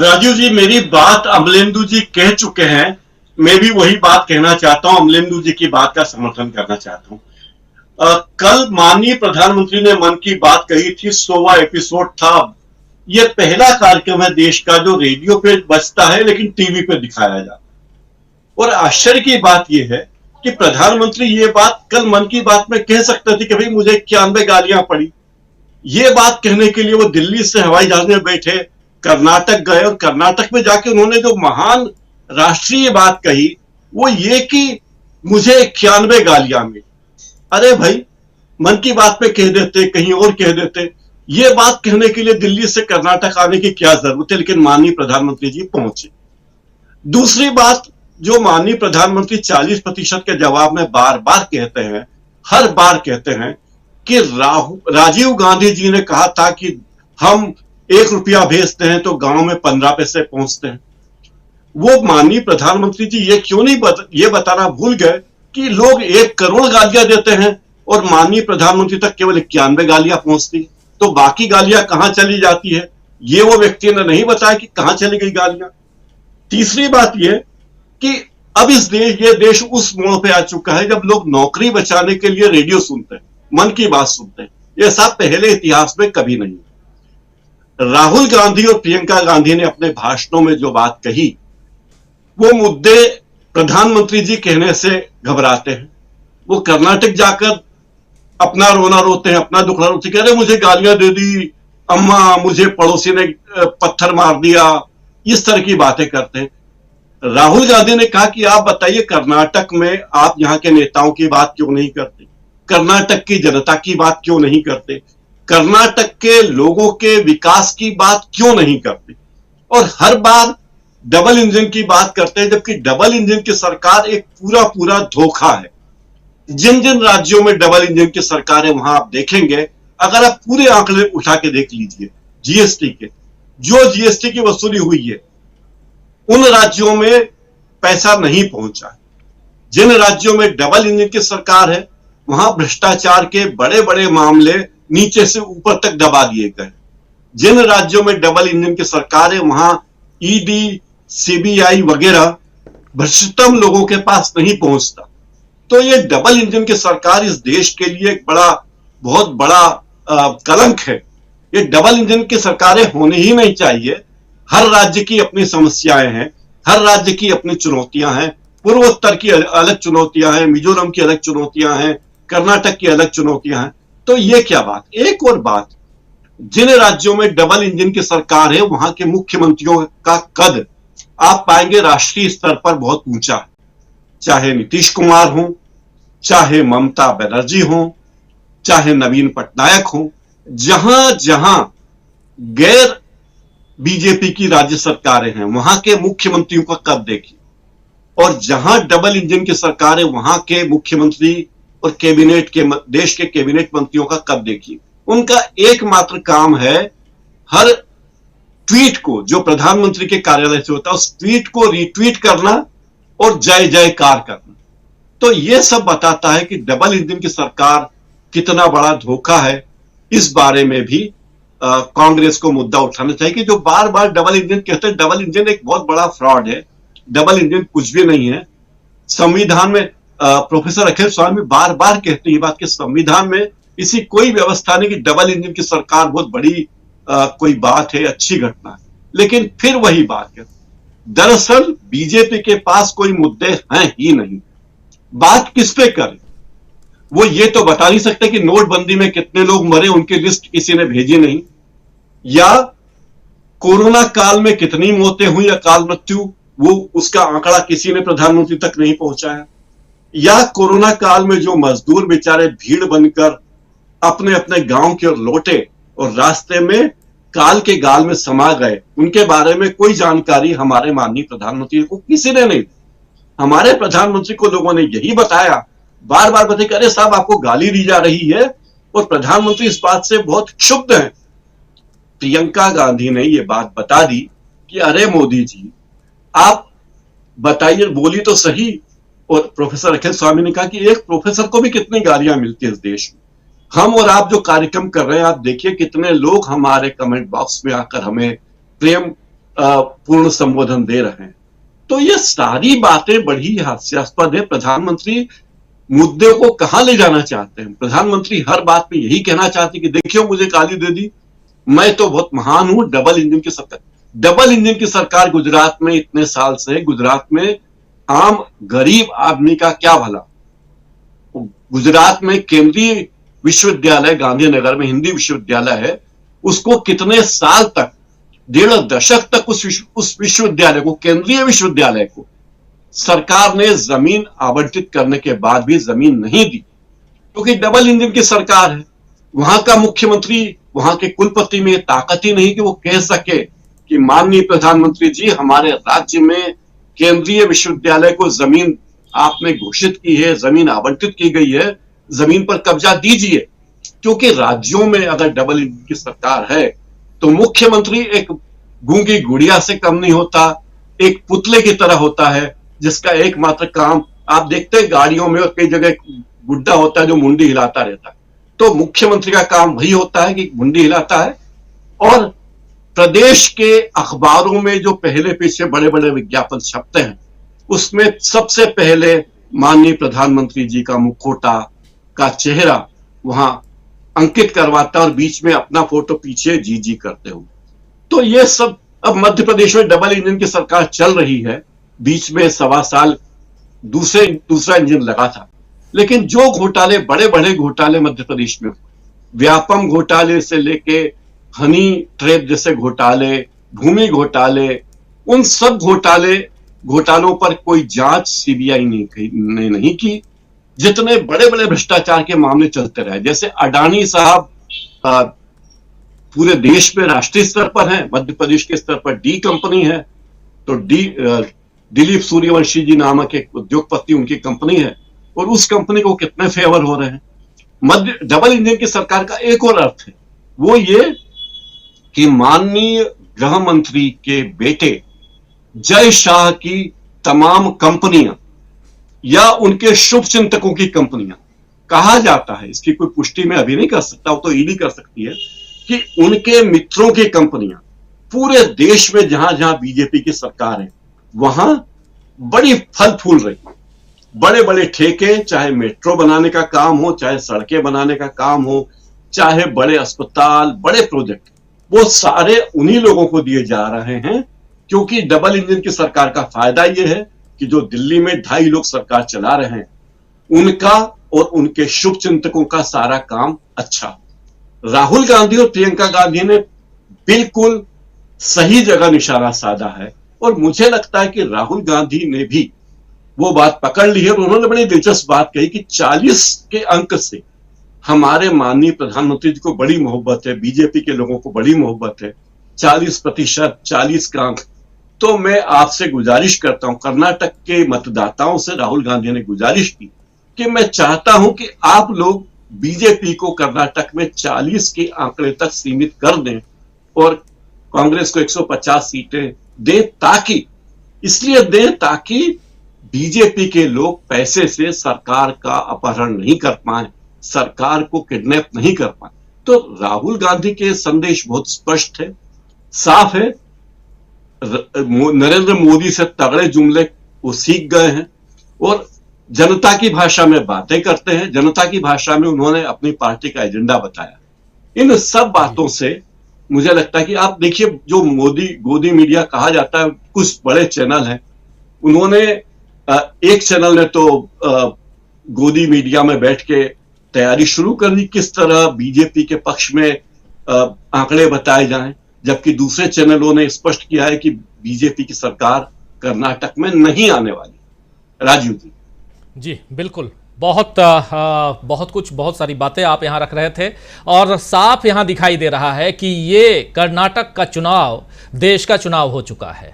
राजीव जी, मेरी बात अमलेंदु जी कह चुके हैं। मैं भी वही बात कहना चाहता हूं, अमलेंदु जी की बात का समर्थन करना चाहता हूं। कल माननीय प्रधानमंत्री ने मन की बात कही थी, 100वां एपिसोड था। यह पहला कार्यक्रम है देश का जो रेडियो पे बजता है लेकिन टीवी पे दिखाया जाता है। और आश्चर्य की बात यह है कि प्रधानमंत्री ये बात कल मन की बात में कह सकते थे कि भाई मुझे 91 गालियां पड़ी। ये बात कहने के लिए वो दिल्ली से हवाई जहाज में बैठे कर्नाटक गए और कर्नाटक में जाके उन्होंने जो महान राष्ट्रीय बात कही वो ये कि मुझे 91 गालियां मिली। अरे भाई, मन की बात पे कह देते, कहीं और कह देते। ये बात कहने के लिए दिल्ली से कर्नाटक आने की क्या जरूरत है, लेकिन माननीय प्रधानमंत्री जी पहुंचे। दूसरी बात, जो माननीय प्रधानमंत्री 40% के जवाब में बार बार कहते हैं, हर बार कहते हैं कि राजीव गांधी जी ने कहा था कि हम 1 रुपया भेजते हैं तो गांव में 15 पैसे पहुंचते हैं। वो माननीय प्रधानमंत्री जी ये क्यों नहीं ये बताना भूल गए कि लोग 1 करोड़ गालियां देते हैं और माननीय प्रधानमंत्री तक केवल 91 गालियां पहुंचती, तो बाकी गालियां कहां चली जाती है, ये वो व्यक्ति ने नहीं बताया कि कहां चली गई गालियां। तीसरी बात यह कि अब ये देश उस मोड़ पे आ चुका है जब लोग नौकरी बचाने के लिए रेडियो सुनते हैं, मन की बात सुनते हैं। यह सब पहले इतिहास में कभी नहीं। राहुल गांधी और प्रियंका गांधी ने अपने भाषणों में जो बात कही, वो मुद्दे प्रधानमंत्री जी कहने से घबराते हैं। वो कर्नाटक जाकर अपना रोना रोते हैं, अपना दुखड़ा रोते हैं, कह रहे मुझे गालियां दे दी अम्मा, मुझे पड़ोसी ने पत्थर मार दिया, इस तरह की बातें करते हैं। राहुल गांधी ने कहा कि आप बताइए, कर्नाटक में आप यहां के नेताओं की बात क्यों नहीं करते, कर्नाटक की जनता की बात क्यों नहीं करते, कर्नाटक के लोगों के विकास की बात क्यों नहीं करते, और हर बार डबल इंजन की बात करते हैं, जबकि डबल इंजन की सरकार एक पूरा पूरा धोखा है। जिन जिन राज्यों में डबल इंजन की सरकार है वहां आप देखेंगे, अगर आप पूरे आंकड़े उठा के देख लीजिए जीएसटी के, जो जीएसटी की वसूली हुई है उन राज्यों में पैसा नहीं पहुंचा। जिन राज्यों में डबल इंजन की सरकार है वहां भ्रष्टाचार के बड़े बड़े मामले नीचे से ऊपर तक दबा दिए गए। जिन राज्यों में डबल इंजन की सरकार है वहां ईडी, सीबीआई वगैरह भ्रष्टतम लोगों के पास नहीं पहुंचता। तो ये डबल इंजन की सरकार इस देश के लिए एक बहुत बड़ा कलंक है। ये डबल इंजन की सरकारें होनी ही नहीं चाहिए। हर राज्य की अपनी समस्याएं हैं, हर राज्य की अपनी चुनौतियां हैं। पूर्वोत्तर की अलग चुनौतियां हैं, मिजोरम की अलग चुनौतियां हैं, कर्नाटक की अलग चुनौतियां हैं। तो ये क्या बात। एक और बात, जिन राज्यों में डबल इंजन की सरकार है वहां के मुख्यमंत्रियों का कद आप पाएंगे राष्ट्रीय स्तर पर बहुत ऊंचा है। चाहे नीतीश कुमार हो, चाहे ममता बनर्जी हो, चाहे नवीन पटनायक हो, जहां जहां गैर बीजेपी की राज्य सरकारें हैं वहां के मुख्यमंत्रियों का कद देखिए, और जहां डबल इंजन की सरकार है वहां के मुख्यमंत्री और कैबिनेट के देश के कैबिनेट मंत्रियों का कद देखिए। उनका एकमात्र काम है हर ट्वीट को जो प्रधानमंत्री के कार्यालय से होता है उस ट्वीट को रीट्वीट करना और जय जयकार करना। तो यह सब बताता है कि डबल इंजन की सरकार कितना बड़ा धोखा है। इस बारे में भी कांग्रेस को मुद्दा उठाना चाहिए कि जो बार बार डबल इंजन कहते हैं, डबल इंजन एक बहुत बड़ा फ्रॉड है। डबल इंजन कुछ भी नहीं है। संविधान में प्रोफेसर अखिल स्वामी बार बार कहते हैं बात कि संविधान में इसी कोई व्यवस्था नहीं कि डबल इंजन की सरकार बहुत बड़ी कोई बात है, अच्छी घटना है। लेकिन फिर वही बात है, दरअसल बीजेपी के पास कोई मुद्दे हैं ही नहीं। बात किस पे करें, वो ये तो बता नहीं सकते कि नोटबंदी में कितने लोग मरे, उनकी लिस्ट किसी ने भेजी नहीं, या कोरोना काल में कितनी मौतें हुई, अकाल मृत्यु, वो उसका आंकड़ा किसी ने प्रधानमंत्री तक नहीं पहुंचाया, या कोरोना काल में जो मजदूर बेचारे भीड़ बनकर अपने अपने गांव की ओर लौटे और रास्ते में काल के गाल में समा गए, उनके बारे में कोई जानकारी हमारे माननीय प्रधानमंत्री को किसी ने नहीं दी। हमारे प्रधानमंत्री को लोगों ने यही बताया, बार बार बताया कि अरे साहब आपको गाली दी जा रही है, और प्रधानमंत्री इस बात से बहुत क्षुब्ध हैं। प्रियंका गांधी ने यह बात बता दी कि अरे मोदी जी आप बताइए, बोली तो सही। और प्रोफेसर अखिल स्वामी ने कहा कि एक प्रोफेसर को भी कितनी गालियां मिलती है इस देश में। हम और आप जो कार्यक्रम कर रहे हैं, आप देखिए कितने लोग हमारे कमेंट बॉक्स में आकर हमें प्रेम पूर्ण संबोधन दे रहे हैं। तो ये सारी बातें बड़ी हास्यास्पद है। प्रधानमंत्री मुद्दे को कहां ले जाना चाहते हैं? प्रधानमंत्री हर बात पे यही कहना चाहते हैं कि देखियो मुझे गाली दे दी, मैं तो बहुत महान हूं, डबल इंजन की सरकार। डबल इंजन की सरकार गुजरात में इतने साल से, गुजरात में आम गरीब आदमी का क्या भला? गुजरात में केंद्रीय विश्वविद्यालय गांधीनगर में हिंदी विश्वविद्यालय है, उसको कितने साल तक, 1.5 दशक तक उस विश्वविद्यालय को, केंद्रीय विश्वविद्यालय को सरकार ने जमीन आवंटित करने के बाद भी जमीन नहीं दी, क्योंकि डबल इंजन की सरकार है। वहां का मुख्यमंत्री, वहां के कुलपति में ताकत ही नहीं कि वो कह सके कि माननीय प्रधानमंत्री जी, हमारे राज्य में केंद्रीय विश्वविद्यालय को जमीन आपने घोषित की है, जमीन आवंटित की गई है, जमीन पर कब्जा दीजिए। क्योंकि राज्यों में अगर डबल इंजन की सरकार है तो मुख्यमंत्री एक गूंगी गुड़िया से कम नहीं होता, एक पुतले की तरह होता है जिसका एकमात्र काम, आप देखते हैं गाड़ियों में और कई जगह गुड्डा होता है जो मुंडी हिलाता रहता है, तो मुख्यमंत्री का काम वही होता है कि मुंडी हिलाता है। और प्रदेश के अखबारों में जो पहले पीछे बड़े बड़े विज्ञापन छपते हैं, उसमें सबसे पहले माननीय प्रधानमंत्री जी का मुखौटा का चेहरा वहां अंकित करवाता और बीच में अपना फोटो पीछे जी करते हुए। तो ये सब, अब मध्य प्रदेश में डबल इंजन की सरकार चल रही है, बीच में 1.25 साल दूसरा इंजन लगा था, लेकिन जो घोटाले, बड़े बड़े घोटाले मध्य प्रदेश में, व्यापम घोटाले से लेके हनी ट्रैप जैसे घोटाले, भूमि घोटाले, उन सब घोटालों पर कोई जांच सीबीआई ने नहीं की। जितने बड़े बड़े भ्रष्टाचार के मामले चलते रहे, जैसे अडानी साहब पूरे देश में राष्ट्रीय स्तर पर हैं, मध्य प्रदेश के स्तर पर डी कंपनी है, तो दिलीप सूर्यवंशी जी नामक एक उद्योगपति, उनकी कंपनी है, और उस कंपनी को कितने फेवर हो रहे हैं। डबल इंजन की सरकार का एक और अर्थ है, वो ये कि माननीय गृह मंत्री के बेटे जय शाह की तमाम कंपनियां या उनके शुभ चिंतकों की कंपनियां, कहा जाता है, इसकी कोई पुष्टि मैं अभी नहीं कर सकता, वो तो ईडी कर सकती है, कि उनके मित्रों की कंपनियां पूरे देश में जहां जहां बीजेपी की सरकार है वहां बड़ी फल फूल रही। बड़े बड़े ठेके, चाहे मेट्रो बनाने का काम हो, चाहे सड़कें बनाने का काम हो, चाहे बड़े अस्पताल, बड़े प्रोजेक्ट, वो सारे उन्हीं लोगों को दिए जा रहे हैं। क्योंकि डबल इंजन की सरकार का फायदा यह है कि जो दिल्ली में 2.5 लोग सरकार चला रहे हैं, उनका और उनके शुभ चिंतकों का सारा काम अच्छा। राहुल गांधी और प्रियंका गांधी ने बिल्कुल सही जगह निशाना साधा है, और मुझे लगता है कि राहुल गांधी ने भी वो बात पकड़ ली है। और उन्होंने बड़ी दिलचस्प बात कही कि 40 के अंक से हमारे माननीय प्रधानमंत्री जी को बड़ी मोहब्बत है, बीजेपी के लोगों को बड़ी मोहब्बत है, 40%, 40 का अंक। तो मैं आपसे गुजारिश करता हूं, कर्नाटक के मतदाताओं से राहुल गांधी ने गुजारिश की कि मैं चाहता हूं कि आप लोग बीजेपी को कर्नाटक में 40 के आंकड़े तक सीमित कर दें और कांग्रेस को 150 सीटें दें, ताकि बीजेपी के लोग पैसे से सरकार का अपहरण नहीं कर पाए, सरकार को किडनैप नहीं कर पाए। तो राहुल गांधी के संदेश बहुत स्पष्ट है, साफ है। नरेंद्र मोदी से तगड़े जुमले वो सीख गए हैं और जनता की भाषा में बातें करते हैं, जनता की भाषा में उन्होंने अपनी पार्टी का एजेंडा बताया। इन सब बातों से मुझे लगता है कि आप देखिए, जो गोदी मीडिया कहा जाता है, कुछ बड़े चैनल हैं, उन्होंने एक चैनल ने तो गोदी मीडिया में बैठ के तैयारी शुरू कर दी किस तरह बीजेपी के पक्ष में आंकड़े बताए जाएं, जबकि दूसरे चैनलों ने स्पष्ट किया है कि बीजेपी की सरकार कर्नाटक में नहीं आने वाली। राजीव जी। जी बिल्कुल, बहुत कुछ, बहुत सारी बातें आप यहाँ रख रहे थे, और साफ यहाँ दिखाई दे रहा है कि ये कर्नाटक का चुनाव देश का चुनाव हो चुका है।